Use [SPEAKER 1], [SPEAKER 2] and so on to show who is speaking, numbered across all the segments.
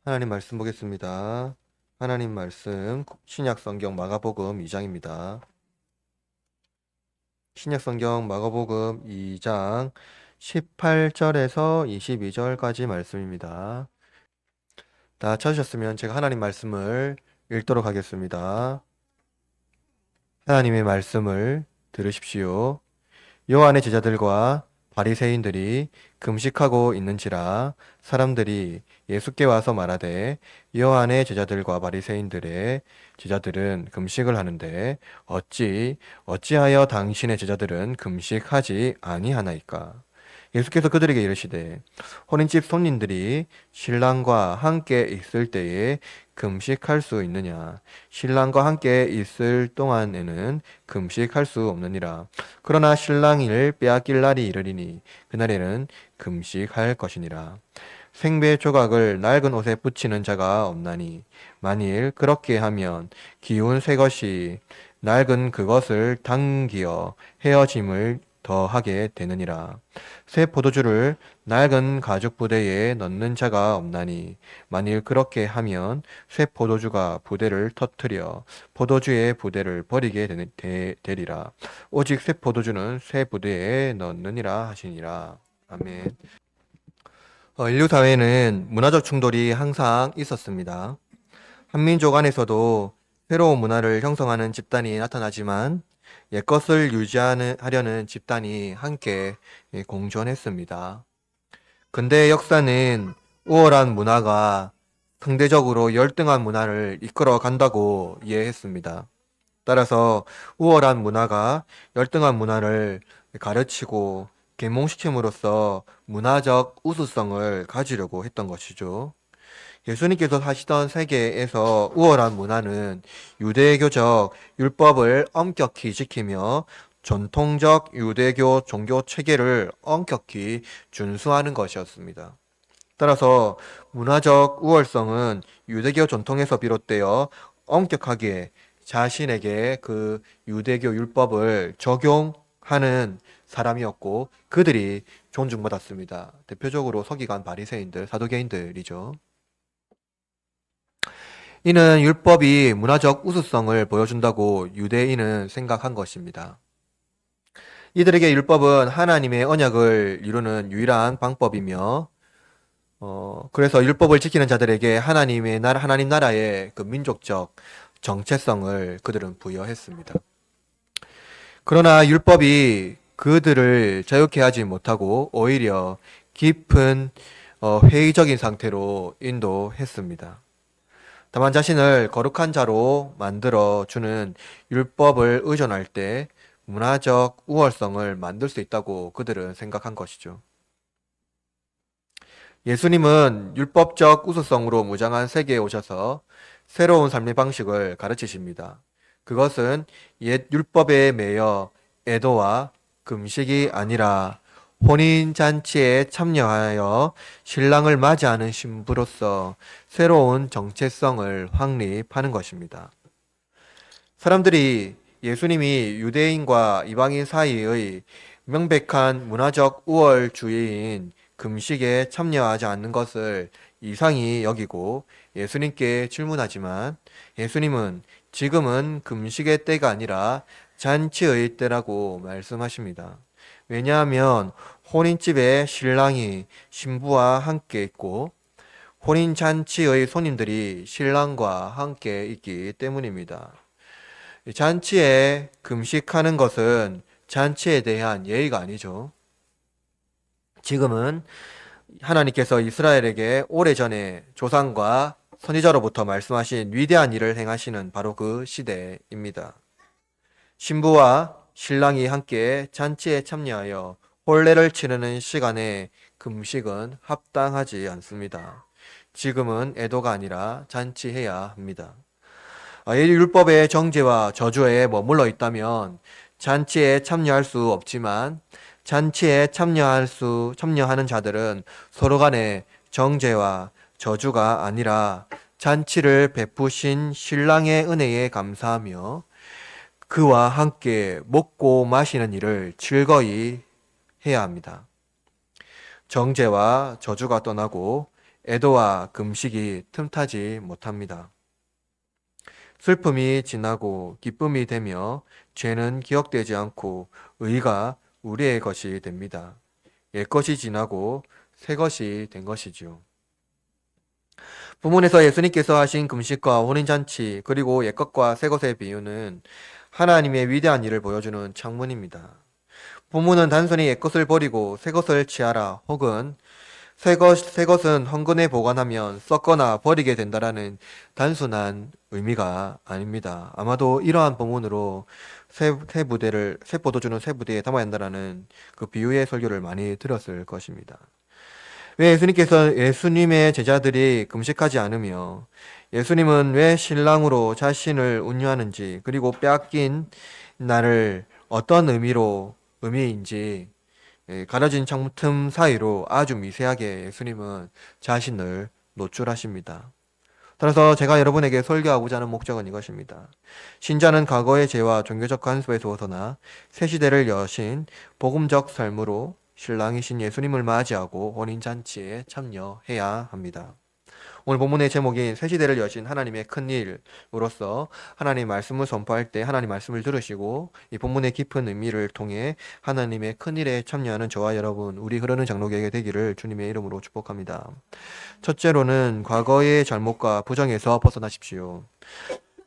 [SPEAKER 1] 하나님 말씀 보겠습니다. 하나님 말씀 신약 성경 마가복음 2장입니다. 신약 성경 마가복음 2장 18절에서 22절까지 말씀입니다. 다 찾으셨으면 제가 하나님 말씀을 읽도록 하겠습니다. 하나님의 말씀을 들으십시오. 요한의 제자들과 바리새인들이 금식하고 있는지라 사람들이 예수께 와서 말하되 요한의 제자들과 바리새인들의 제자들은 금식을 하는데 어찌하여 당신의 제자들은 금식하지 아니하나이까? 예수께서 그들에게 이르시되 혼인집 손님들이 신랑과 함께 있을 때에 금식할 수 있느냐? 신랑과 함께 있을 동안에는 금식할 수 없느니라. 그러나 신랑을 빼앗길 날이 이르리니 그날에는 금식할 것이니라. 생배 조각을 낡은 옷에 붙이는 자가 없나니 만일 그렇게 하면 기운 새 것이 낡은 그것을 당기어 헤어짐을 더하게 되느니라. 새 포도주를 낡은 가죽 부대에 넣는 자가 없나니 만일 그렇게 하면 새 포도주가 부대를 터뜨려 포도주의 부대를 버리게 되리라. 오직 새 포도주는 새 부대에 넣느니라 하시니라. 아멘. 인류 사회는 문화적 충돌이 항상 있었습니다. 한민족 안에서도 새로운 문화를 형성하는 집단이 나타나지만 옛것을 유지하려는 집단이 함께 공존했습니다. 근대 역사는 우월한 문화가 상대적으로 열등한 문화를 이끌어 간다고 이해했습니다. 따라서 우월한 문화가 열등한 문화를 가르치고 계몽시킴으로써 문화적 우수성을 가지려고 했던 것이죠. 예수님께서 사시던 세계에서 우월한 문화는 유대교적 율법을 엄격히 지키며 전통적 유대교 종교 체계를 엄격히 준수하는 것이었습니다. 따라서 문화적 우월성은 유대교 전통에서 비롯되어 엄격하게 자신에게 그 유대교 율법을 적용하는 사람이었고 그들이 존중받았습니다. 대표적으로 서기관 바리새인들, 사두개인들이죠. 이는 율법이 문화적 우수성을 보여준다고 유대인은 생각한 것입니다. 이들에게 율법은 하나님의 언약을 이루는 유일한 방법이며, 그래서 율법을 지키는 자들에게 하나님 나라의 그 민족적 정체성을 그들은 부여했습니다. 그러나 율법이 그들을 자유케 하지 못하고 오히려 깊은 회의적인 상태로 인도했습니다. 다만 자신을 거룩한 자로 만들어 주는 율법을 의존할 때 문화적 우월성을 만들 수 있다고 그들은 생각한 것이죠. 예수님은 율법적 우수성으로 무장한 세계에 오셔서 새로운 삶의 방식을 가르치십니다. 그것은 옛 율법에 매여 애도와 금식이 아니라 혼인잔치에 참여하여 신랑을 맞이하는 신부로서 새로운 정체성을 확립하는 것입니다. 사람들이 예수님이 유대인과 이방인 사이의 명백한 문화적 우월주의인 금식에 참여하지 않는 것을 이상히 여기고 예수님께 질문하지만 예수님은 지금은 금식의 때가 아니라 잔치의 때라고 말씀하십니다. 왜냐하면 혼인집에 신랑이 신부와 함께 있고 혼인잔치의 손님들이 신랑과 함께 있기 때문입니다. 잔치에 금식하는 것은 잔치에 대한 예의가 아니죠. 지금은 하나님께서 이스라엘에게 오래전에 조상과 선지자로부터 말씀하신 위대한 일을 행하시는 바로 그 시대입니다. 신부와 신랑이 함께 잔치에 참여하여 혼례를 치르는 시간에 금식은 합당하지 않습니다. 지금은 애도가 아니라 잔치해야 합니다. 이 율법의 정죄와 저주에 머물러 있다면 잔치에 참여할 수 없지만 잔치에 참여하는 자들은 서로 간에 정죄와 저주가 아니라 잔치를 베푸신 신랑의 은혜에 감사하며 그와 함께 먹고 마시는 일을 즐거이 해야 합니다. 정죄와 저주가 떠나고 애도와 금식이 틈타지 못합니다. 슬픔이 지나고 기쁨이 되며 죄는 기억되지 않고 의가 우리의 것이 됩니다. 옛것이 지나고 새 것이 된 것이지요. 본문에서 예수님께서 하신 금식과 혼인잔치 그리고 옛것과 새것의 비유는 하나님의 위대한 일을 보여주는 창문입니다. 본문은 단순히 옛것을 버리고 새것을 취하라 혹은 새것은 헌금에 보관하면 썩거나 버리게 된다라는 단순한 의미가 아닙니다. 아마도 이러한 본문으로 새 포도주는 새 부대에 담아야 한다라는 그 비유의 설교를 많이 들었을 것입니다. 왜 예수님의 제자들이 금식하지 않으며 예수님은 왜 신랑으로 자신을 운유하는지 그리고 빼앗긴 나를 어떤 의미인지 가려진 창문 사이로 아주 미세하게 예수님은 자신을 노출하십니다. 따라서 제가 여러분에게 설교하고자 하는 목적은 이것입니다. 신자는 과거의 죄와 종교적 간섭에서 벗어나 새 시대를 여신 복음적 삶으로 신랑이신 예수님을 맞이하고 혼인잔치에 참여해야 합니다. 오늘 본문의 제목인 새 시대를 여신 하나님의 큰일으로서 하나님 말씀을 선포할 때 하나님 말씀을 들으시고 이 본문의 깊은 의미를 통해 하나님의 큰일에 참여하는 저와 여러분, 우리 흐르는 장로교회가 되기를 주님의 이름으로 축복합니다. 첫째로는 과거의 잘못과 부정에서 벗어나십시오.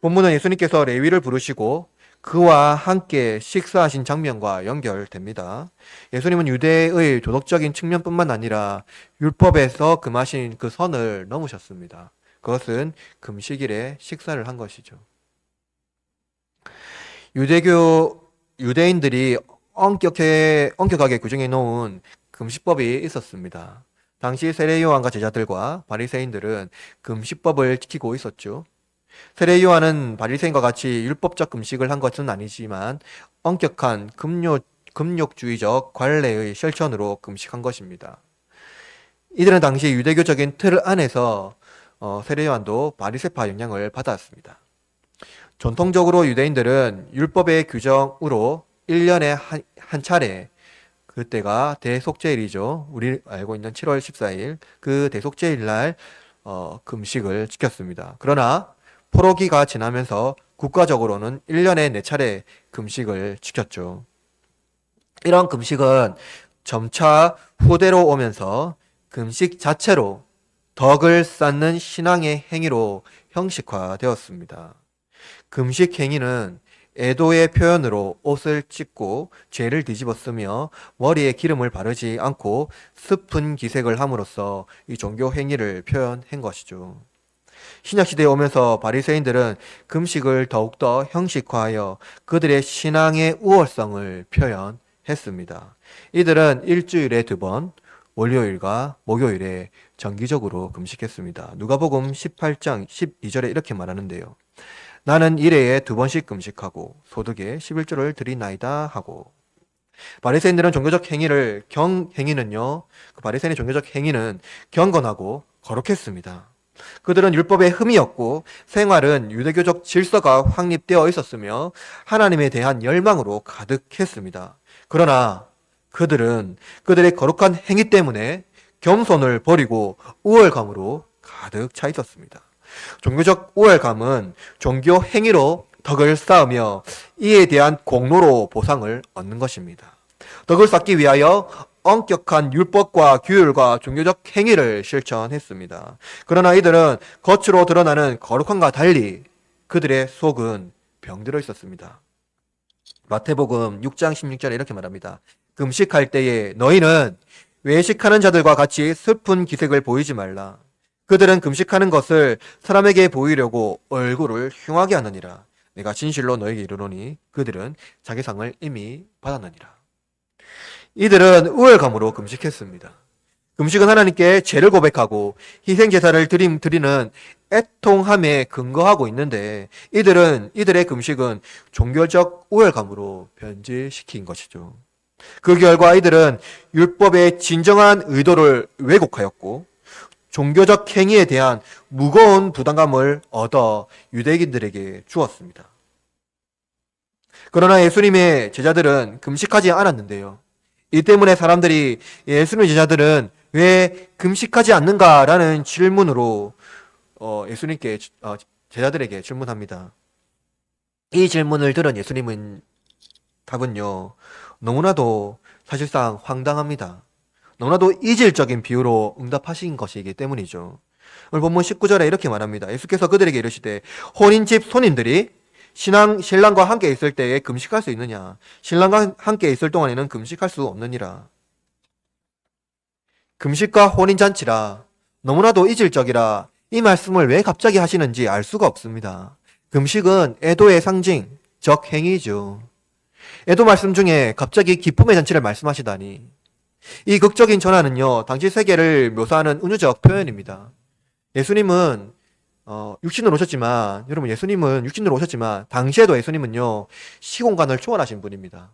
[SPEAKER 1] 본문은 예수님께서 레위를 부르시고 그와 함께 식사하신 장면과 연결됩니다. 예수님은 유대의 도덕적인 측면뿐만 아니라 율법에서 금하신 그 선을 넘으셨습니다. 그것은 금식일에 식사를 한 것이죠. 유대인들이 엄격하게 규정해 놓은 금식법이 있었습니다. 당시 세례 요한과 제자들과 바리새인들은 금식법을 지키고 있었죠. 세례 요한은 바리새인과 같이 율법적 금식을 한 것은 아니지만 엄격한 금욕주의적 관례의 실천으로 금식한 것입니다. 이들은 당시 유대교적인 틀 안에서 세례 요한도 바리새파 영향을 받았습니다. 전통적으로 유대인들은 율법의 규정으로 1년에 한 차례, 그때가 대속죄일이죠. 우리 알고 있는 7월 14일 그 대속죄일 날 금식을 지켰습니다. 그러나 포로기가 지나면서 국가적으로는 1년에 4차례 금식을 지켰죠. 이런 금식은 점차 후대로 오면서 금식 자체로 덕을 쌓는 신앙의 행위로 형식화되었습니다. 금식 행위는 애도의 표현으로 옷을 찢고 죄를 뒤집어 쓰며 머리에 기름을 바르지 않고 스푼 기색을 함으로써 이 종교 행위를 표현한 것이죠. 신약시대에 오면서 바리새인들은 금식을 더욱더 형식화하여 그들의 신앙의 우월성을 표현했습니다. 이들은 일주일에 2번, 월요일과 목요일에 정기적으로 금식했습니다. 누가복음 18장 12절에 이렇게 말하는데요. 나는 1회에 2번씩 금식하고 소득의 11조를 드리나이다 하고. 바리새인들은 종교적 행위를 바리새인의 종교적 행위는 경건하고 거룩했습니다. 그들은 율법에 흠이 없고 생활은 유대교적 질서가 확립되어 있었으며 하나님에 대한 열망으로 가득했습니다. 그러나 그들은 그들의 거룩한 행위 때문에 겸손을 버리고 우월감으로 가득 차 있었습니다. 종교적 우월감은 종교 행위로 덕을 쌓으며 이에 대한 공로로 보상을 얻는 것입니다. 덕을 쌓기 위하여 엄격한 율법과 규율과 종교적 행위를 실천했습니다. 그러나 이들은 겉으로 드러나는 거룩함과 달리 그들의 속은 병들어 있었습니다. 마태복음 6장 16절에 이렇게 말합니다. 금식할 때에 너희는 외식하는 자들과 같이 슬픈 기색을 보이지 말라. 그들은 금식하는 것을 사람에게 보이려고 얼굴을 흉하게 하느니라. 내가 진실로 너에게 이르노니 그들은 자기 상을 이미 받았느니라. 이들은 우월감으로 금식했습니다. 금식은 하나님께 죄를 고백하고 희생제사를 드리는 애통함에 근거하고 있는데 이들의 금식은 종교적 우월감으로 변질시킨 것이죠. 그 결과 이들은 율법의 진정한 의도를 왜곡하였고 종교적 행위에 대한 무거운 부담감을 얻어 유대인들에게 주었습니다. 그러나 예수님의 제자들은 금식하지 않았는데요. 이 때문에 사람들이 예수님의 제자들은 왜 금식하지 않는가라는 질문으로 예수님께 제자들에게 질문합니다. 이 질문을 들은 예수님은 답은요, 너무나도 사실상 황당합니다. 너무나도 이질적인 비유로 응답하신 것이기 때문이죠. 오늘 본문 19절에 이렇게 말합니다. 예수께서 그들에게 이르시되 혼인집 손님들이 신랑과 함께 있을 때에 금식할 수 있느냐? 신랑과 함께 있을 동안에는 금식할 수 없느니라. 금식과 혼인잔치라 너무나도 이질적이라 이 말씀을 왜 갑자기 하시는지 알 수가 없습니다. 금식은 애도의 상징, 적 행위죠. 애도 말씀 중에 갑자기 기쁨의 잔치를 말씀하시다니. 이 극적인 전환은요, 당시 세계를 묘사하는 은유적 표현입니다. 예수님은 육신으로 오셨지만, 여러분 예수님은 육신으로 오셨지만 당시에도 예수님은요, 시공간을 초월하신 분입니다.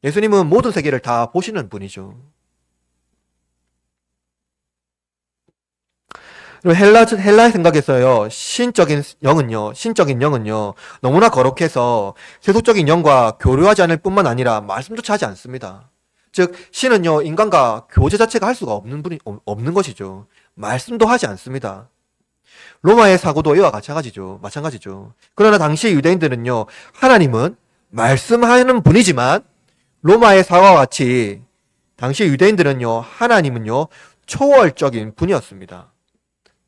[SPEAKER 1] 예수님은 모든 세계를 다 보시는 분이죠. 헬라의 생각에서요, 신적인 영은요, 너무나 거룩해서 세속적인 영과 교류하지 않을 뿐만 아니라 말씀조차 하지 않습니다. 즉, 신은요, 인간과 교제 자체가 할 수가 없는 것이죠. 말씀도 하지 않습니다. 로마의 사고도 이와 마찬가지죠. 그러나 당시 유대인들은요, 하나님은 말씀하는 분이지만, 로마의 사고와 같이, 당시 유대인들은요, 하나님은요, 초월적인 분이었습니다.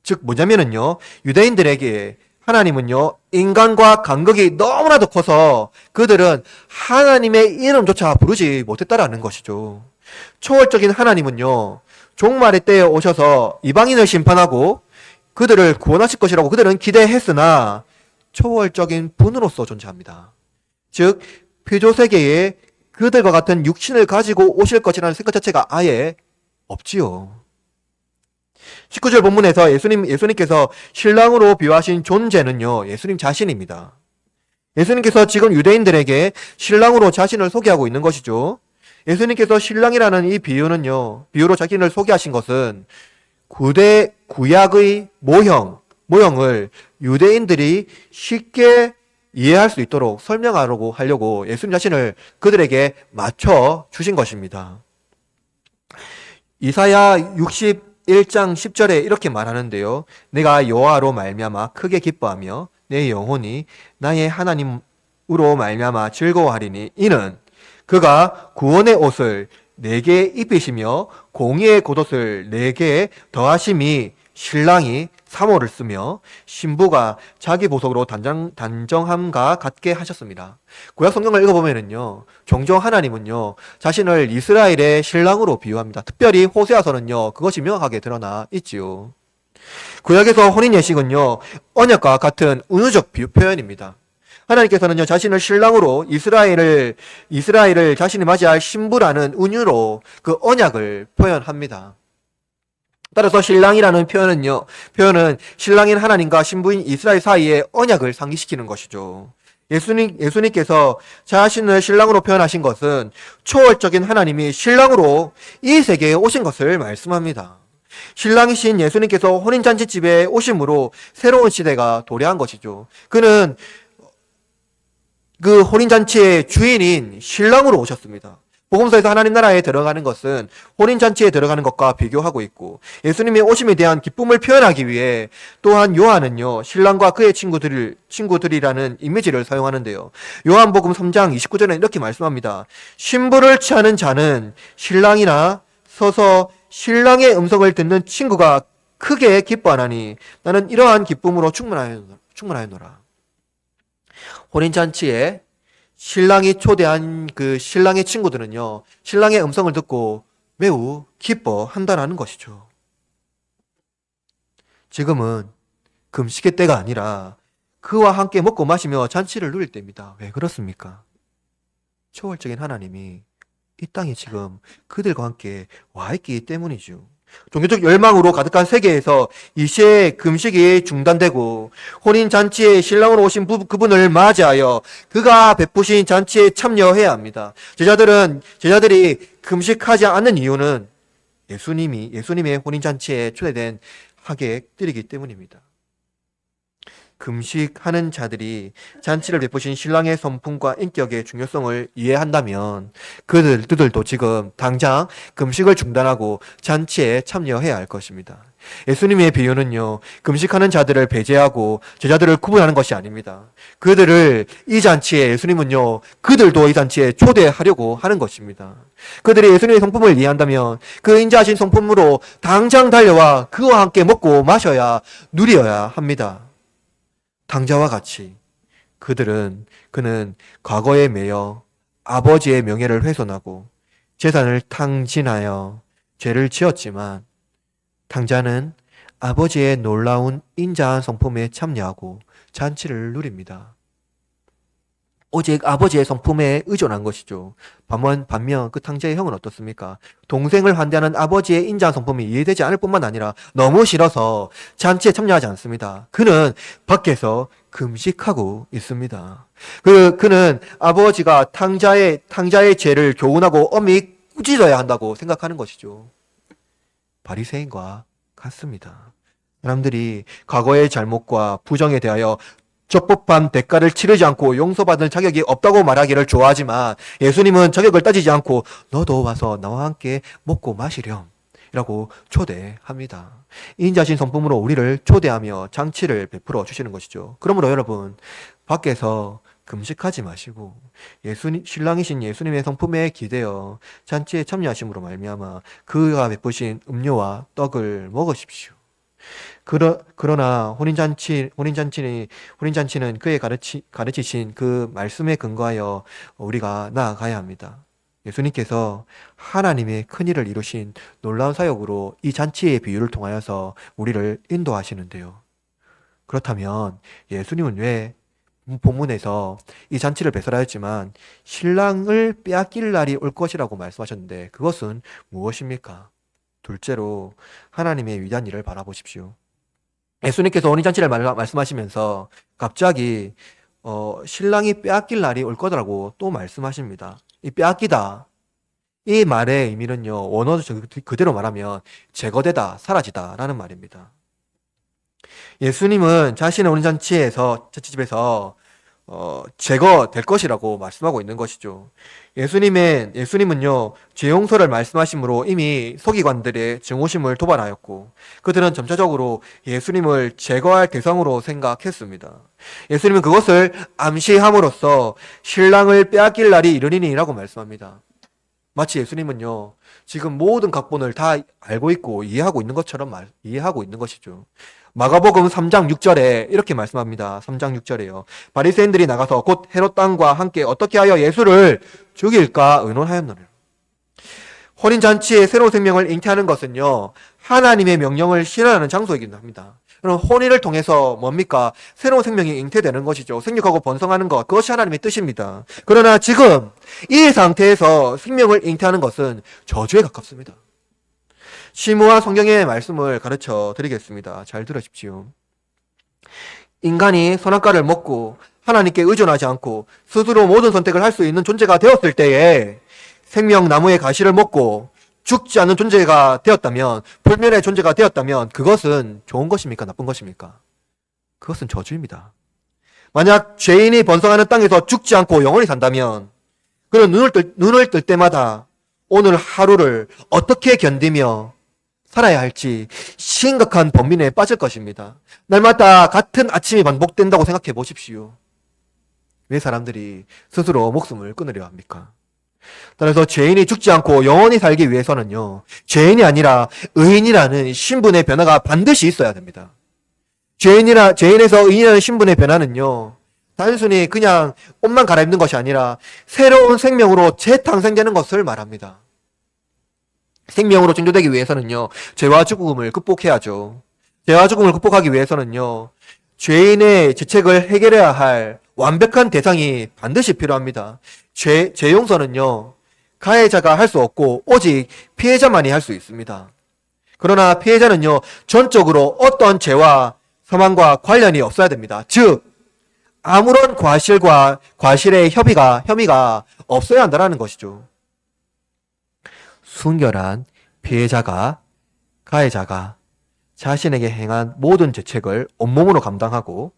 [SPEAKER 1] 즉 뭐냐면은요, 유대인들에게 하나님은요, 인간과 간극이 너무나도 커서 그들은 하나님의 이름조차 부르지 못했다라는 것이죠. 초월적인 하나님은요, 종말의 때에 오셔서 이방인을 심판하고 그들을 구원하실 것이라고 그들은 기대했으나 초월적인 분으로서 존재합니다. 즉 피조세계에 그들과 같은 육신을 가지고 오실 것이라는 생각 자체가 아예 없지요. 19절 본문에서 예수님께서 신랑으로 비유하신 존재는요, 예수님 자신입니다. 예수님께서 지금 유대인들에게 신랑으로 자신을 소개하고 있는 것이죠. 예수님께서 신랑이라는 이 비유로 자신을 소개하신 것은 구약의 모형을 유대인들이 쉽게 이해할 수 있도록 하려고 예수님 자신을 그들에게 맞춰 주신 것입니다. 이사야 1장 10절에 이렇게 말하는데요. 내가 여호와로 말미암아 크게 기뻐하며 내 영혼이 나의 하나님으로 말미암아 즐거워하리니 이는 그가 구원의 옷을 내게 입히시며 공의의 겉옷을 내게 더하심이 신랑이 사모를 쓰며 신부가 자기 보석으로 단정함과 같게 하셨습니다. 구약 성경을 읽어보면은요, 종종 하나님은요, 자신을 이스라엘의 신랑으로 비유합니다. 특별히 호세아서는요, 그것이 명확하게 드러나 있지요. 구약에서 혼인 예식은요, 언약과 같은 은유적 표현입니다. 하나님께서는요, 자신을 신랑으로 이스라엘을 자신이 맞이할 신부라는 은유로 그 언약을 표현합니다. 따라서 신랑이라는 표현은 신랑인 하나님과 신부인 이스라엘 사이의 언약을 상기시키는 것이죠. 예수님께서 자신을 신랑으로 표현하신 것은 초월적인 하나님이 신랑으로 이 세계에 오신 것을 말씀합니다. 신랑이신 예수님께서 혼인잔치집에 오심으로 새로운 시대가 도래한 것이죠. 그는 그 혼인잔치의 주인인 신랑으로 오셨습니다. 복음서에서 하나님 나라에 들어가는 것은 혼인잔치에 들어가는 것과 비교하고 있고, 예수님의 오심에 대한 기쁨을 표현하기 위해 또한 요한은요, 신랑과 그의 친구들이라는 이미지를 사용하는데요. 요한복음 3장 29절에 이렇게 말씀합니다. 신부를 취하는 자는 신랑이나 서서 신랑의 음성을 듣는 친구가 크게 기뻐하나니 나는 이러한 기쁨으로 충만하였노라. 혼인잔치에 신랑이 초대한 그 신랑의 친구들은요, 신랑의 음성을 듣고 매우 기뻐한다라는 것이죠. 지금은 금식의 때가 아니라 그와 함께 먹고 마시며 잔치를 누릴 때입니다. 왜 그렇습니까? 초월적인 하나님이 이 땅에 지금 그들과 함께 와 있기 때문이죠. 종교적 열망으로 가득한 세계에서 이시의 금식이 중단되고 혼인잔치에 신랑으로 오신 그분을 맞이하여 그가 베푸신 잔치에 참여해야 합니다. 제자들이 금식하지 않는 이유는 예수님의 혼인잔치에 초대된 하객들이기 때문입니다. 금식하는 자들이 잔치를 베푸신 신랑의 성품과 인격의 중요성을 이해한다면 그들도 지금 당장 금식을 중단하고 잔치에 참여해야 할 것입니다. 예수님의 비유는요, 금식하는 자들을 배제하고 제자들을 구분하는 것이 아닙니다. 그들을 이 잔치에 예수님은요, 그들도 이 잔치에 초대하려고 하는 것입니다. 그들이 예수님의 성품을 이해한다면 그 인자하신 성품으로 당장 달려와 그와 함께 먹고 마셔야 누려야 합니다. 당자와 같이 그는 과거에 매여 아버지의 명예를 훼손하고 재산을 탕진하여 죄를 지었지만 당자는 아버지의 놀라운 인자한 성품에 참여하고 잔치를 누립니다. 오직 아버지의 성품에 의존한 것이죠. 반면 그 탕자의 형은 어떻습니까? 동생을 환대하는 아버지의 인자한 성품이 이해되지 않을 뿐만 아니라 너무 싫어서 잔치에 참여하지 않습니다. 그는 밖에서 금식하고 있습니다. 그는 아버지가 탕자의 죄를 교훈하고 엄히 꾸짖어야 한다고 생각하는 것이죠. 바리새인과 같습니다. 사람들이 과거의 잘못과 부정에 대하여 적법한 대가를 치르지 않고 용서받을 자격이 없다고 말하기를 좋아하지만 예수님은 자격을 따지지 않고 너도 와서 나와 함께 먹고 마시렴 이라고 초대합니다. 인자신 성품으로 우리를 초대하며 잔치를 베풀어 주시는 것이죠. 그러므로 여러분, 밖에서 금식하지 마시고 신랑이신 예수님의 성품에 기대어 잔치에 참여하심으로 말미암아 그가 베푸신 음료와 떡을 먹으십시오. 그러나 혼인잔치는 그의 가르치신 그 말씀에 근거하여 우리가 나아가야 합니다. 예수님께서 하나님의 큰일을 이루신 놀라운 사역으로 이 잔치의 비유를 통하여서 우리를 인도하시는데요. 그렇다면 예수님은 왜 본문에서 이 잔치를 배설하였지만 신랑을 빼앗길 날이 올 것이라고 말씀하셨는데 그것은 무엇입니까? 둘째로 하나님의 위대한 일을 바라보십시오. 예수님께서 혼인잔치를 말씀하시면서 갑자기 신랑이 빼앗길 날이 올 거라고 또 말씀하십니다. 이 빼앗기다, 이 말의 의미는요, 원어도 그대로 말하면 제거되다, 사라지다 라는 말입니다. 예수님은 자신의 혼인잔치집에서 제거될 것이라고 말씀하고 있는 것이죠. 예수님은요, 죄 용서를 말씀하심으로 이미 서기관들의 증오심을 도발하였고, 그들은 점차적으로 예수님을 제거할 대상으로 생각했습니다. 예수님은 그것을 암시함으로써 신랑을 빼앗길 날이 이르리니라고 말씀합니다. 마치 예수님은요, 지금 모든 각본을 다 알고 있고 이해하고 있는 것처럼 이해하고 있는 것이죠. 마가복음 3장 6절에 이렇게 말씀합니다. 3장 6절에요. 바리새인들이 나가서 곧 헤롯 왕과 함께 어떻게 하여 예수를 죽일까 의논하였노라. 혼인잔치의 새로운 생명을 잉태하는 것은요, 하나님의 명령을 실현하는 장소이기도 합니다. 그럼 혼인을 통해서 뭡니까? 새로운 생명이 잉태되는 것이죠. 생육하고 번성하는 것, 그것이 하나님의 뜻입니다. 그러나 지금 이 상태에서 생명을 잉태하는 것은 저주에 가깝습니다. 시무와 성경의 말씀을 가르쳐 드리겠습니다. 잘 들으십시오. 인간이 선악과를 먹고 하나님께 의존하지 않고 스스로 모든 선택을 할 수 있는 존재가 되었을 때에 생명나무의 가시를 먹고 죽지 않는 존재가 되었다면, 불멸의 존재가 되었다면 그것은 좋은 것입니까? 나쁜 것입니까? 그것은 저주입니다. 만약 죄인이 번성하는 땅에서 죽지 않고 영원히 산다면 그는 눈을 뜰 때마다 오늘 하루를 어떻게 견디며 살아야 할지 심각한 번민에 빠질 것입니다. 날마다 같은 아침이 반복된다고 생각해 보십시오. 왜 사람들이 스스로 목숨을 끊으려 합니까? 따라서 죄인이 죽지 않고 영원히 살기 위해서는요, 죄인이 아니라 의인이라는 신분의 변화가 반드시 있어야 됩니다. 죄인에서 의인이라는 신분의 변화는요, 단순히 그냥 옷만 갈아입는 것이 아니라 새로운 생명으로 재탄생되는 것을 말합니다. 생명으로 창조되기 위해서는요, 죄와 죽음을 극복해야죠. 죄와 죽음을 극복하기 위해서는요, 죄인의 죄책을 해결해야 할 완벽한 대상이 반드시 필요합니다. 죄 용서는요, 가해자가 할 수 없고 오직 피해자만이 할 수 있습니다. 그러나 피해자는요, 전적으로 어떤 죄와 사망과 관련이 없어야 됩니다. 즉, 아무런 과실의 혐의가 없어야 한다는 것이죠. 순결한 가해자가 자신에게 행한 모든 죄책을 온몸으로 감당하고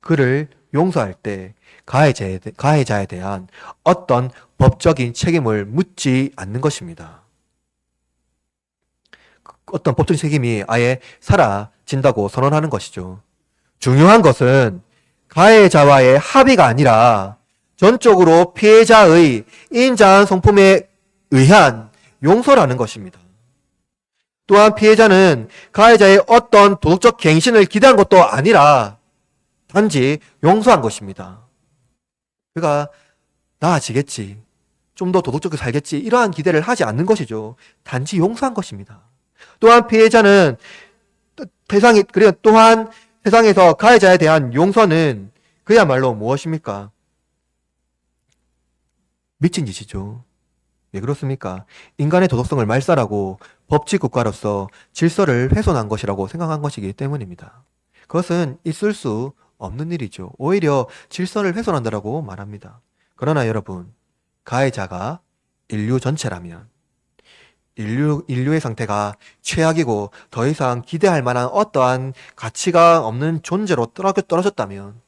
[SPEAKER 1] 그를 용서할 때 가해자에 대한 어떤 법적인 책임을 묻지 않는 것입니다. 어떤 법적인 책임이 아예 사라진다고 선언하는 것이죠. 중요한 것은 가해자와의 합의가 아니라 전적으로 피해자의 인자한 성품에 의한 용서라는 것입니다. 또한 피해자는 가해자의 어떤 도덕적 갱신을 기대한 것도 아니라 단지 용서한 것입니다. 그가 나아지겠지, 좀 더 도덕적으로 살겠지, 이러한 기대를 하지 않는 것이죠. 단지 용서한 것입니다. 또한 피해자는 또한 세상에서 가해자에 대한 용서는 그야말로 무엇입니까? 미친 짓이죠. 왜 그렇습니까? 인간의 도덕성을 말살하고 법치 국가로서 질서를 훼손한 것이라고 생각한 것이기 때문입니다. 그것은 있을 수 없는 일이죠. 오히려 질서를 훼손한다라고 말합니다. 그러나 여러분, 가해자가 인류 전체라면, 인류의 상태가 최악이고 더 이상 기대할 만한 어떠한 가치가 없는 존재로 떨어졌다면,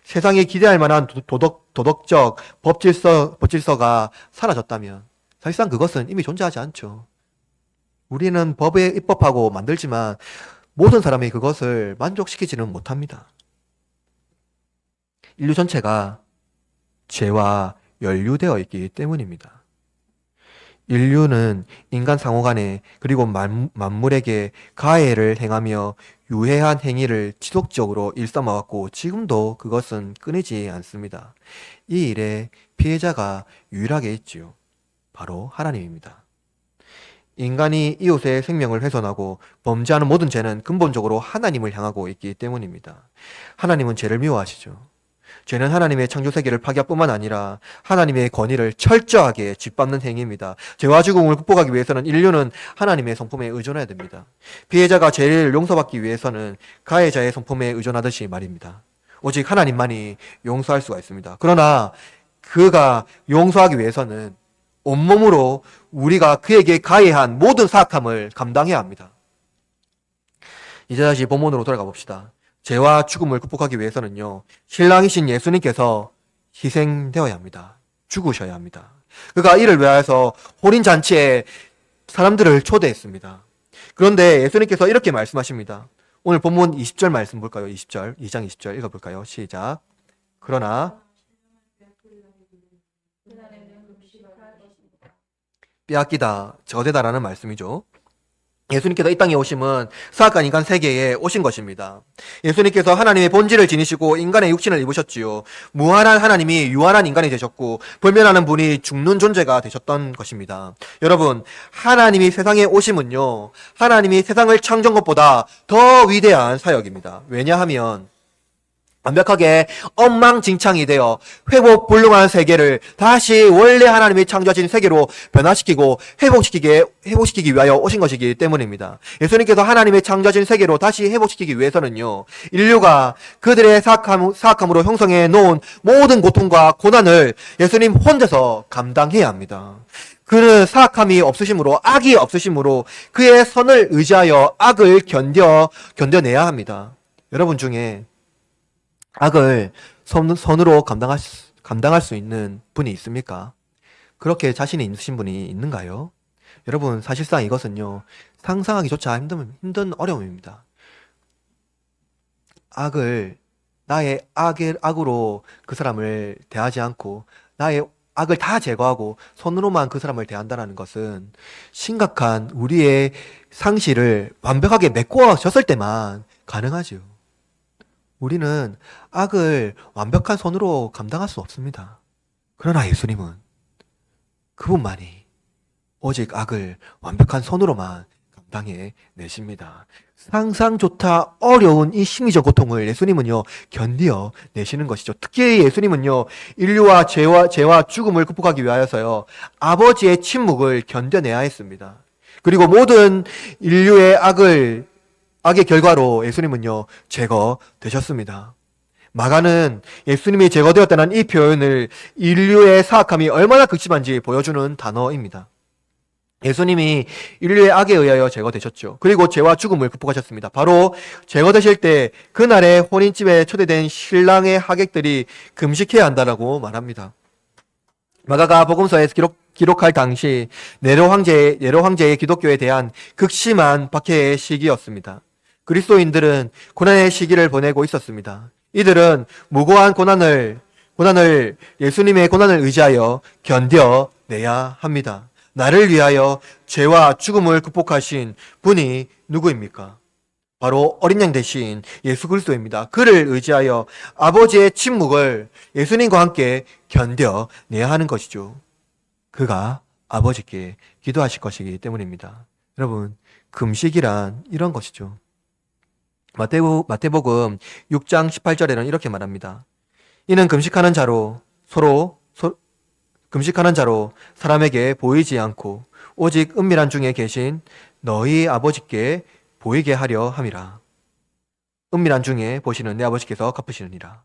[SPEAKER 1] 세상에 기대할 만한 도덕적 법질서가 사라졌다면 사실상 그것은 이미 존재하지 않죠. 우리는 법에 입법하고 만들지만 모든 사람이 그것을 만족시키지는 못합니다. 인류 전체가 죄와 연루되어 있기 때문입니다. 인류는 인간 상호간에 그리고 만물에게 가해를 행하며 유해한 행위를 지속적으로 일삼아왔고 지금도 그것은 끊이지 않습니다. 이 일에 피해자가 유일하게 있지요. 바로 하나님입니다. 인간이 이웃의 생명을 훼손하고 범죄하는 모든 죄는 근본적으로 하나님을 향하고 있기 때문입니다. 하나님은 죄를 미워하시죠. 죄는 하나님의 창조 세계를 파괴할 뿐만 아니라 하나님의 권위를 철저하게 짓밟는 행위입니다. 죄와 죽음을 극복하기 위해서는 인류는 하나님의 성품에 의존해야 됩니다. 피해자가 죄를 용서받기 위해서는 가해자의 성품에 의존하듯이 말입니다. 오직 하나님만이 용서할 수가 있습니다. 그러나 그가 용서하기 위해서는 온몸으로 우리가 그에게 가해한 모든 사악함을 감당해야 합니다. 이제 다시 본문으로 돌아가 봅시다. 죄와 죽음을 극복하기 위해서는요, 신랑이신 예수님께서 희생되어야 합니다. 죽으셔야 합니다. 그가 이를 위하여서 혼인잔치에 사람들을 초대했습니다. 그런데 예수님께서 이렇게 말씀하십니다. 오늘 본문 20절 말씀 볼까요? 20절, 2장 20절 읽어볼까요? 시작. 그러나 빼앗기다, 저되다라는 말씀이죠. 예수님께서 이 땅에 오심은 사악한 인간 세계에 오신 것입니다. 예수님께서 하나님의 본질을 지니시고 인간의 육신을 입으셨지요. 무한한 하나님이 유한한 인간이 되셨고 불면하는 분이 죽는 존재가 되셨던 것입니다. 여러분, 하나님이 세상에 오심은요, 하나님이 세상을 창조한 것보다 더 위대한 사역입니다. 왜냐하면 완벽하게 엉망진창이 되어 회복불능한 세계를 다시 원래 하나님이 창조하신 세계로 변화시키고 회복시키기 위하여 오신 것이기 때문입니다. 예수님께서 하나님의 창조하신 세계로 다시 회복시키기 위해서는요, 인류가 그들의 사악함으로 형성해 놓은 모든 고통과 고난을 예수님 혼자서 감당해야 합니다. 그는 사악함이 없으심으로, 악이 없으심으로 그의 선을 의지하여 악을 견뎌내야 합니다. 여러분 중에 악을 선으로 감당할 수 있는 분이 있습니까? 그렇게 자신이 있으신 분이 있는가요? 여러분, 사실상 이것은요, 상상하기조차 힘든 어려움입니다. 나의 악으로 그 사람을 대하지 않고, 나의 악을 다 제거하고, 손으로만 그 사람을 대한다는 것은 심각한 우리의 상실을 완벽하게 메꿔졌을 때만 가능하지요. 우리는 악을 완벽한 손으로 감당할 수 없습니다. 그러나 예수님은 그분만이 오직 악을 완벽한 손으로만 감당해 내십니다. 상상조차 어려운 이 심리적 고통을 예수님은요, 견디어 내시는 것이죠. 특히 예수님은요, 인류와 죄와 죽음을 극복하기 위하여서요, 아버지의 침묵을 견뎌내야 했습니다. 그리고 모든 인류의 악의 결과로 예수님은요, 제거되셨습니다. 마가는 예수님이 제거되었다는 이 표현을 인류의 사악함이 얼마나 극심한지 보여주는 단어입니다. 예수님이 인류의 악에 의하여 제거되셨죠. 그리고 죄와 죽음을 극복하셨습니다. 바로 제거되실 때 그날의 혼인집에 초대된 신랑의 하객들이 금식해야 한다라고 말합니다. 마가가 복음서에 기록할 당시 네로 황제의 기독교에 대한 극심한 박해의 시기였습니다. 그리스도인들은 고난의 시기를 보내고 있었습니다. 이들은 무고한 고난을 예수님의 고난을 의지하여 견뎌내야 합니다. 나를 위하여 죄와 죽음을 극복하신 분이 누구입니까? 바로 어린 양 대신 예수 그리스도입니다. 그를 의지하여 아버지의 침묵을 예수님과 함께 견뎌내야 하는 것이죠. 그가 아버지께 기도하실 것이기 때문입니다. 여러분, 금식이란 이런 것이죠. 마태복음 6장 18절에는 이렇게 말합니다. 이는 금식하는 자로 사람에게 보이지 않고 오직 은밀한 중에 계신 너희 아버지께 보이게 하려 함이라. 은밀한 중에 보시는 내 아버지께서 갚으시느니라.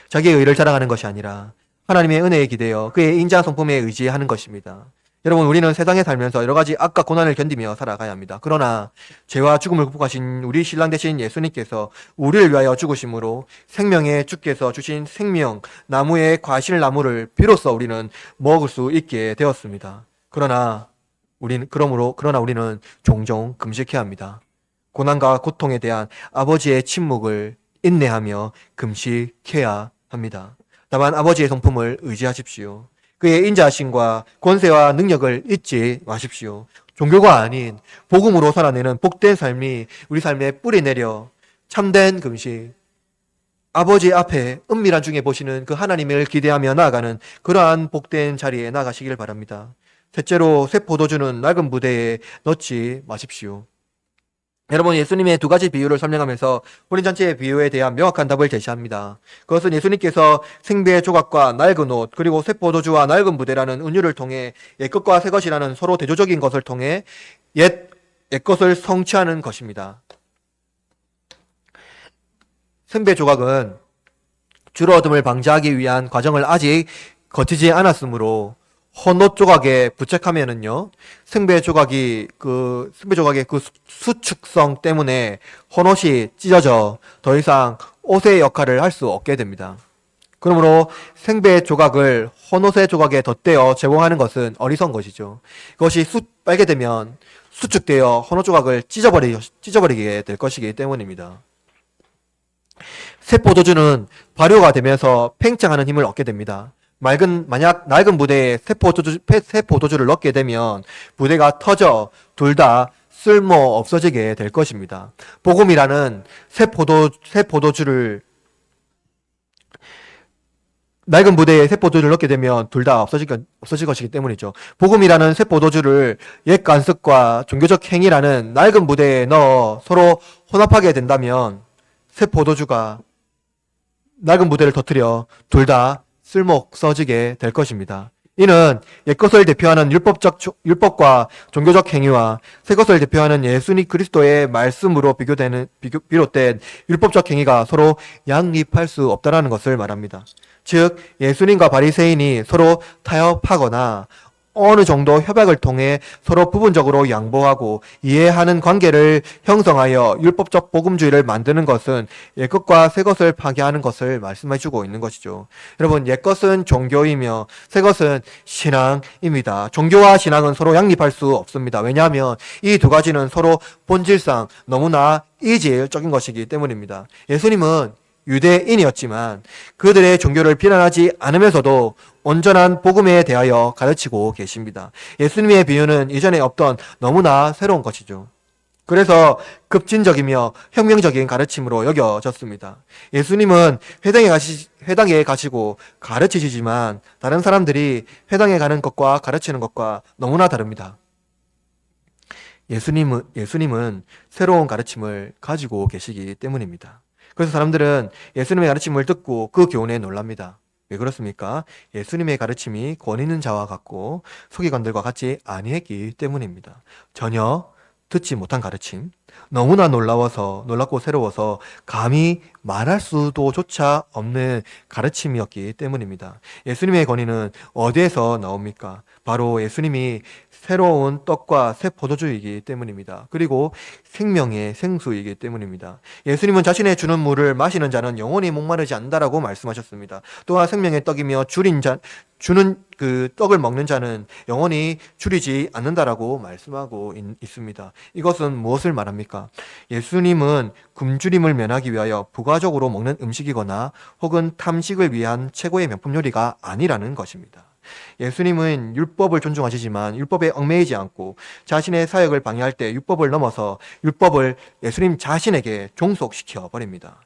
[SPEAKER 1] 자기의 의를 자랑하는 것이 아니라 하나님의 은혜에 기대어 그의 인자 성품에 의지하는 것입니다. 여러분, 우리는 세상에 살면서 여러 가지 악과 고난을 견디며 살아가야 합니다. 그러나 죄와 죽음을 극복하신 우리 신랑 되신 예수님께서 우리를 위하여 죽으심으로 생명의 주께서 주신 생명 나무의 과실나무를 비로소 우리는 먹을 수 있게 되었습니다. 그러나 우리는 종종 금식해야 합니다. 고난과 고통에 대한 아버지의 침묵을 인내하며 금식해야 합니다. 다만 아버지의 성품을 의지하십시오. 그의 인자하심과 권세와 능력을 잊지 마십시오. 종교가 아닌 복음으로 살아내는 복된 삶이 우리 삶에 뿌리 내려 참된 금식, 아버지 앞에 은밀한 중에 보시는 그 하나님을 기대하며 나아가는 그러한 복된 자리에 나가시길 바랍니다. 셋째로, 새 포도주는 낡은 부대에 넣지 마십시오. 여러분, 예수님의 두 가지 비유를 설명하면서 혼인잔치의 비유에 대한 명확한 답을 제시합니다. 그것은 예수님께서 생배의 조각과 낡은 옷, 그리고 새 포도주와 낡은 부대라는 은유를 통해 옛것과 새것이라는 서로 대조적인 것을 통해 옛것을 성취하는 것입니다. 생배 조각은 주로 얻음을 방지하기 위한 과정을 아직 거치지 않았으므로 헌옷 조각에 부착하면은요, 승배 조각의 그 수축성 때문에 헌옷이 찢어져 더 이상 옷의 역할을 할 수 없게 됩니다. 그러므로 생배 조각을 헌옷의 조각에 덧대어 제공하는 것은 어리석은 것이죠. 그것이 빨게 되면 수축되어 헌옷 조각을 찢어버리게 될 것이기 때문입니다. 새 포도주는 발효가 되면서 팽창하는 힘을 얻게 됩니다. 만약 낡은 부대에 새 포도주를 넣게 되면 부대가 터져 둘 다 쓸모 없어지게 될 것입니다. 복음이라는 새 포도주를 낡은 부대에 새 포도주를 넣게 되면 둘 다 없어질 것이기 때문이죠. 복음이라는 새 포도주를 옛 관습과 종교적 행위라는 낡은 부대에 넣어 서로 혼합하게 된다면 새 포도주가 낡은 부대를 터뜨려 둘 다 쓸모 없어지게 될 것입니다. 이는 옛것을 대표하는 율법과 종교적 행위와 새것을 대표하는 예수님 그리스도의 말씀으로 비롯된 율법적 행위가 서로 양립할 수 없다는 것을 말합니다. 즉, 예수님과 바리새인이 서로 타협하거나 어느 정도 협약을 통해 서로 부분적으로 양보하고 이해하는 관계를 형성하여 율법적 복음주의를 만드는 것은 옛것과 새것을 파괴하는 것을 말씀해주고 있는 것이죠. 여러분, 옛것은 종교이며 새것은 신앙입니다. 종교와 신앙은 서로 양립할 수 없습니다. 왜냐하면 이 두 가지는 서로 본질상 너무나 이질적인 것이기 때문입니다. 예수님은 유대인이었지만 그들의 종교를 비난하지 않으면서도 온전한 복음에 대하여 가르치고 계십니다. 예수님의 비유는 이전에 없던 너무나 새로운 것이죠. 그래서 급진적이며 혁명적인 가르침으로 여겨졌습니다. 예수님은 회당에 가시고 가르치시지만 다른 사람들이 회당에 가는 것과 가르치는 것과 너무나 다릅니다. 예수님은 새로운 가르침을 가지고 계시기 때문입니다. 그래서 사람들은 예수님의 가르침을 듣고 그 교훈에 놀랍니다. 왜 그렇습니까? 예수님의 가르침이 권 있는 자와 같고 서기관들과 같지 아니했기 때문입니다. 전혀 듣지 못한 가르침, 너무나 놀랍고 새로워서 감히 말할 수도조차 없는 가르침이었기 때문입니다. 예수님의 권위는 어디에서 나옵니까? 바로 예수님이 새로운 떡과 새 포도주이기 때문입니다. 그리고 생명의 생수이기 때문입니다. 예수님은 자신의 주는 물을 마시는 자는 영원히 목마르지 않는다라고 말씀하셨습니다. 또한 생명의 떡이며 주는 그 떡을 먹는 자는 영원히 줄이지 않는다라고 말씀하고 있습니다. 이것은 무엇을 말합니까? 예수님은 굶주림을 면하기 위하여 부가적으로 먹는 음식이거나 혹은 탐식을 위한 최고의 명품 요리가 아니라는 것입니다. 예수님은 율법을 존중하시지만 율법에 얽매이지 않고 자신의 사역을 방해할 때 율법을 넘어서 율법을 예수님 자신에게 종속시켜 버립니다.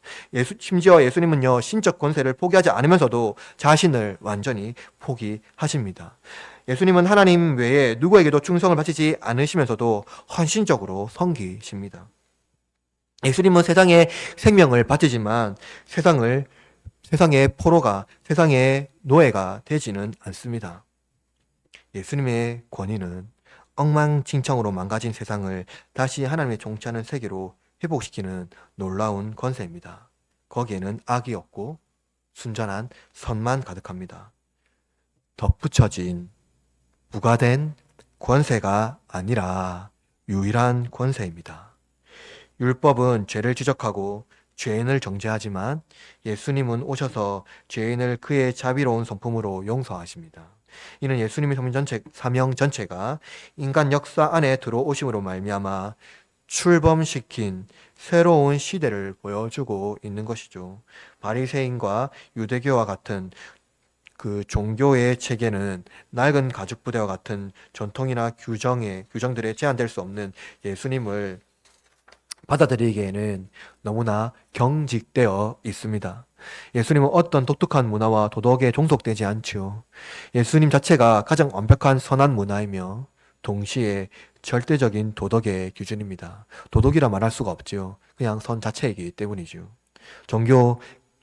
[SPEAKER 1] 심지어 예수님은요, 신적 권세를 포기하지 않으면서도 자신을 완전히 포기하십니다. 예수님은 하나님 외에 누구에게도 충성을 바치지 않으시면서도 헌신적으로 섬기십니다. 예수님은 세상에 생명을 바치지만 세상의 포로가, 세상의 노예가 되지는 않습니다. 예수님의 권위는 엉망진창으로 망가진 세상을 다시 하나님의 통치하는 세계로 회복시키는 놀라운 권세입니다. 거기에는 악이 없고 순전한 선만 가득합니다. 덧붙여진 부과된 권세가 아니라 유일한 권세입니다. 율법은 죄를 지적하고 죄인을 정죄하지만 예수님은 오셔서 죄인을 그의 자비로운 성품으로 용서하십니다. 이는 예수님의 사명 전체가 인간 역사 안에 들어오심으로 말미암아 출범시킨 새로운 시대를 보여주고 있는 것이죠. 바리새인과 유대교와 같은 그 종교의 체계는 낡은 가죽 부대와 같은 전통이나 규정들에 제한될 수 없는 예수님을 받아들이기에는 너무나 경직되어 있습니다. 예수님은 어떤 독특한 문화와 도덕에 종속되지 않지요. 예수님 자체가 가장 완벽한 선한 문화이며 동시에 절대적인 도덕의 기준입니다. 도덕이라 말할 수가 없지요. 그냥 선 자체이기 때문이죠.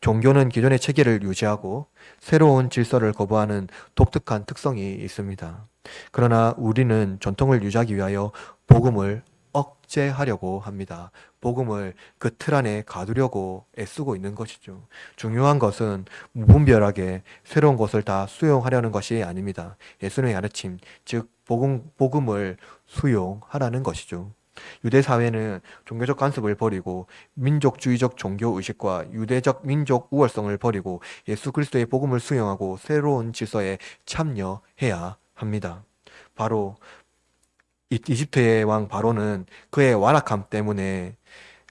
[SPEAKER 1] 종교는 기존의 체계를 유지하고 새로운 질서를 거부하는 독특한 특성이 있습니다. 그러나 우리는 전통을 유지하기 위하여 복음을 억제하려고 합니다. 복음을 그 틀 안에 가두려고 애쓰고 있는 것이죠. 중요한 것은 무분별하게 새로운 것을 다 수용하려는 것이 아닙니다. 예수님의 가르침, 즉 복음을 수용하라는 것이죠. 유대 사회는 종교적 간섭을 버리고 민족주의적 종교 의식과 유대적 민족 우월성을 버리고 예수 그리스도의 복음을 수용하고 새로운 질서에 참여해야 합니다. 바로 이집트의 왕 바로는 그의 완악함 때문에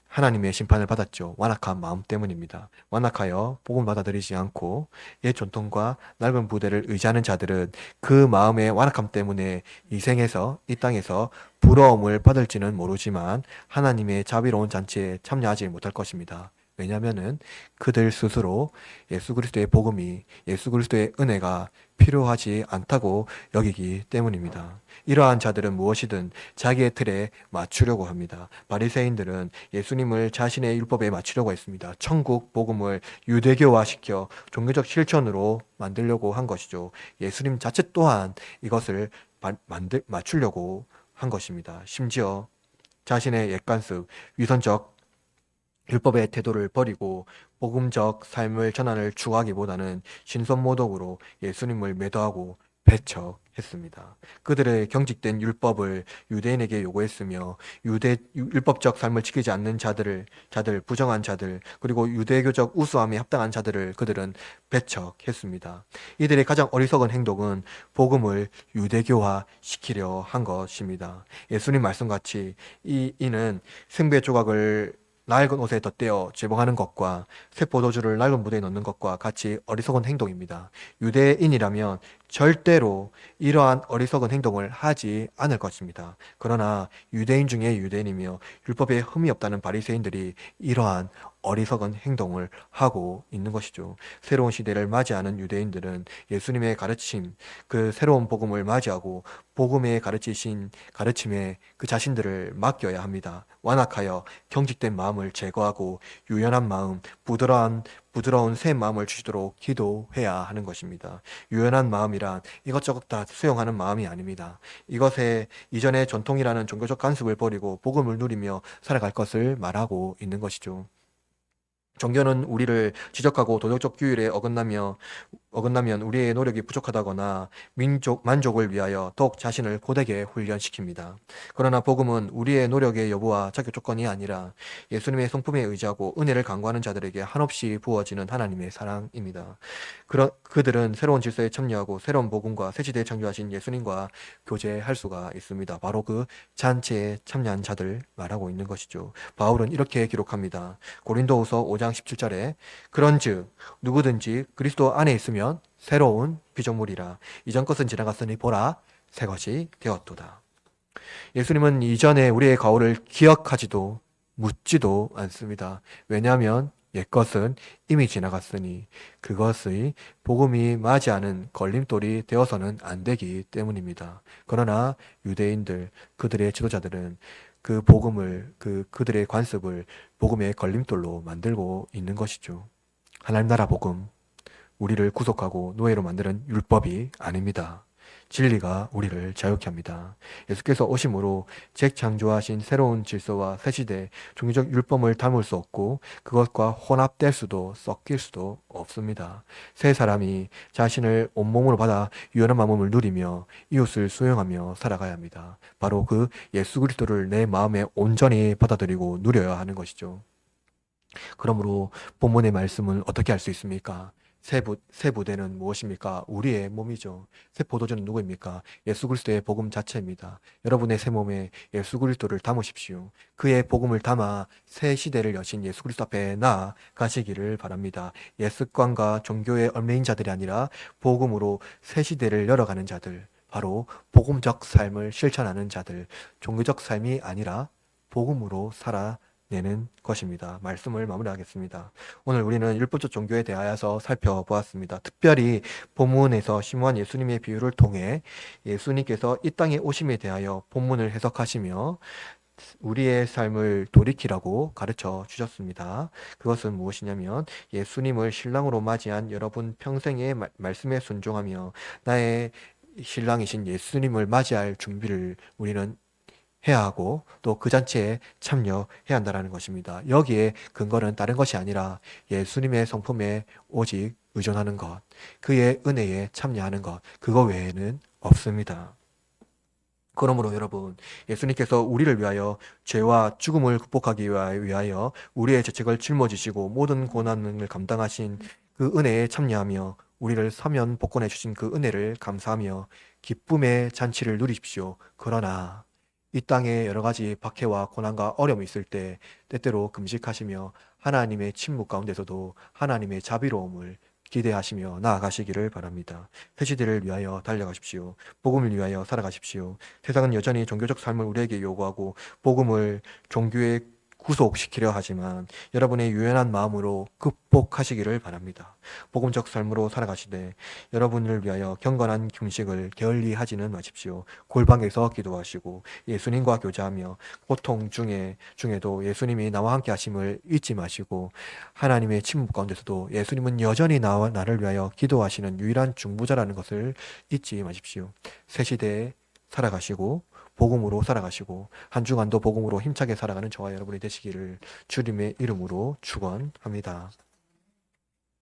[SPEAKER 1] 하나님의 심판을 받았죠. 완악한 마음 때문입니다. 완악하여 복음을 받아들이지 않고 옛 전통과 낡은 부대를 의지하는 자들은 그 마음의 완악함 때문에 이 땅에서 부러움을 받을지는 모르지만 하나님의 자비로운 잔치에 참여하지 못할 것입니다. 왜냐하면은 그들 스스로 예수 그리스도의 복음이, 예수 그리스도의 은혜가 필요하지 않다고 여기기 때문입니다. 이러한 자들은 무엇이든 자기의 틀에 맞추려고 합니다. 바리새인들은 예수님을 자신의 율법에 맞추려고 했습니다. 천국 복음을 유대교화시켜 종교적 실천으로 만들려고 한 것이죠. 예수님 자체 또한 이것을 맞추려고 한 것입니다. 심지어 자신의 옛간습, 위선적 율법의 태도를 버리고 복음적 삶을 전환을 추구하기보다는 신선모독으로 예수님을 매도하고 배척했습니다. 그들의 경직된 율법을 유대인에게 요구했으며 율법적 삶을 지키지 않는 자들, 부정한 자들, 그리고 유대교적 우수함에 합당한 자들을 그들은 배척했습니다. 이들의 가장 어리석은 행동은 복음을 유대교화 시키려 한 것입니다. 예수님 말씀같이 이는 생배 조각을 낡은 옷에 덧대어 재봉하는 것과 새 포도주를 낡은 무대에 넣는 것과 같이 어리석은 행동입니다. 유대인이라면 절대로 이러한 어리석은 행동을 하지 않을 것입니다. 그러나 유대인 중에 유대인이며 율법에 흠이 없다는 바리새인들이 이러한 어리석은 행동을 하고 있는 것이죠. 새로운 시대를 맞이하는 유대인들은 예수님의 가르침, 그 새로운 복음을 맞이하고 복음에 가르치신 가르침에 그 자신들을 맡겨야 합니다. 완악하여 경직된 마음을 제거하고 유연한 마음, 부드러운 새 마음을 주시도록 기도해야 하는 것입니다. 유연한 마음이란 이것저것 다 수용하는 마음이 아닙니다. 이것에 이전의 전통이라는 종교적 간섭을 버리고 복음을 누리며 살아갈 것을 말하고 있는 것이죠. 종교는 우리를 지적하고 도덕적 규율에 어긋나면 우리의 노력이 부족하다거나 만족을 위하여 더욱 자신을 고되게 훈련시킵니다. 그러나 복음은 우리의 노력의 여부와 자격 조건이 아니라 예수님의 성품에 의지하고 은혜를 간구하는 자들에게 한없이 부어지는 하나님의 사랑입니다. 그들은 새로운 질서에 참여하고 새로운 복음과 새 시대에 창조하신 예수님과 교제할 수가 있습니다. 바로 그 잔치에 참여한 자들 말하고 있는 것이죠. 바울은 이렇게 기록합니다. 고린도후서 5장 17절에 그런즉 누구든지 그리스도 안에 있으면 새로운 피조물이라 이전 것은 지나갔으니 보라 새 것이 되었도다. 예수님은 이전에 우리의 과오를 기억하지도 묻지도 않습니다. 왜냐하면 옛것은 이미 지나갔으니 그것의 복음이 맞이하는 걸림돌이 되어서는 안 되기 때문입니다. 그러나 유대인들, 그들의 지도자들은 그 복음을, 그들의 관습을 복음의 걸림돌로 만들고 있는 것이죠. 하나님 나라 복음, 우리를 구속하고 노예로 만드는 율법이 아닙니다. 진리가 우리를 자유케 합니다. 예수께서 오심으로 재창조하신 새로운 질서와 새 시대, 종교적 율법을 담을 수 없고 그것과 혼합될 수도 섞일 수도 없습니다. 새 사람이 자신을 온몸으로 받아 유연한 마음을 누리며 이웃을 수용하며 살아가야 합니다. 바로 그 예수 그리스도를 내 마음에 온전히 받아들이고 누려야 하는 것이죠. 그러므로 본문의 말씀을 어떻게 할 수 있습니까? 새 부대는 무엇입니까? 우리의 몸이죠. 새 포도주는 누구입니까? 예수 그리스도의 복음 자체입니다. 여러분의 새 몸에 예수 그리스도를 담으십시오. 그의 복음을 담아 새 시대를 여신 예수 그리스도 앞에 나아가시기를 바랍니다. 예습관과 종교의 얽매인 자들이 아니라 복음으로 새 시대를 열어가는 자들, 바로 복음적 삶을 실천하는 자들, 종교적 삶이 아니라 복음으로 살아내는 것입니다. 말씀을 마무리하겠습니다. 오늘 우리는 율법적 종교에 대하여서 살펴보았습니다. 특별히 본문에서 심오한 예수님의 비유를 통해 예수님께서 이 땅에 오심에 대하여 본문을 해석하시며 우리의 삶을 돌이키라고 가르쳐 주셨습니다. 그것은 무엇이냐면 예수님을 신랑으로 맞이한 여러분 평생의 말씀에 순종하며 나의 신랑이신 예수님을 맞이할 준비를 우리는 해야 하고 또 그 잔치에 참여해야 한다는 것입니다. 여기에 근거는 다른 것이 아니라 예수님의 성품에 오직 의존하는 것, 그의 은혜에 참여하는 것, 그거 외에는 없습니다. 그러므로 여러분, 예수님께서 우리를 위하여 죄와 죽음을 극복하기 위하여 우리의 죄책을 짊어지시고 모든 고난을 감당하신 그 은혜에 참여하며 우리를 사면 복권해 주신 그 은혜를 감사하며 기쁨의 잔치를 누리십시오. 그러나 이 땅에 여러 가지 박해와 고난과 어려움이 있을 때 때때로 금식하시며 하나님의 침묵 가운데서도 하나님의 자비로움을 기대하시며 나아가시기를 바랍니다. 새 시대를 위하여 달려가십시오. 복음을 위하여 살아가십시오. 세상은 여전히 종교적 삶을 우리에게 요구하고 복음을 종교에 구속시키려 하지만 여러분의 유연한 마음으로 극복하시기를 바랍니다. 복음적 삶으로 살아가시되 여러분을 위하여 경건한 금식을 게을리하지는 마십시오. 골방에서 기도하시고 예수님과 교제하며 고통 중에도 예수님이 나와 함께 하심을 잊지 마시고 하나님의 침묵 가운데서도 예수님은 여전히 나를 위하여 기도하시는 유일한 중보자라는 것을 잊지 마십시오. 새 시대에 살아가시고 복음으로 살아가시고 한 주간도 복음으로 힘차게 살아가는 저와 여러분이 되시기를 주님의 이름으로 축원합니다.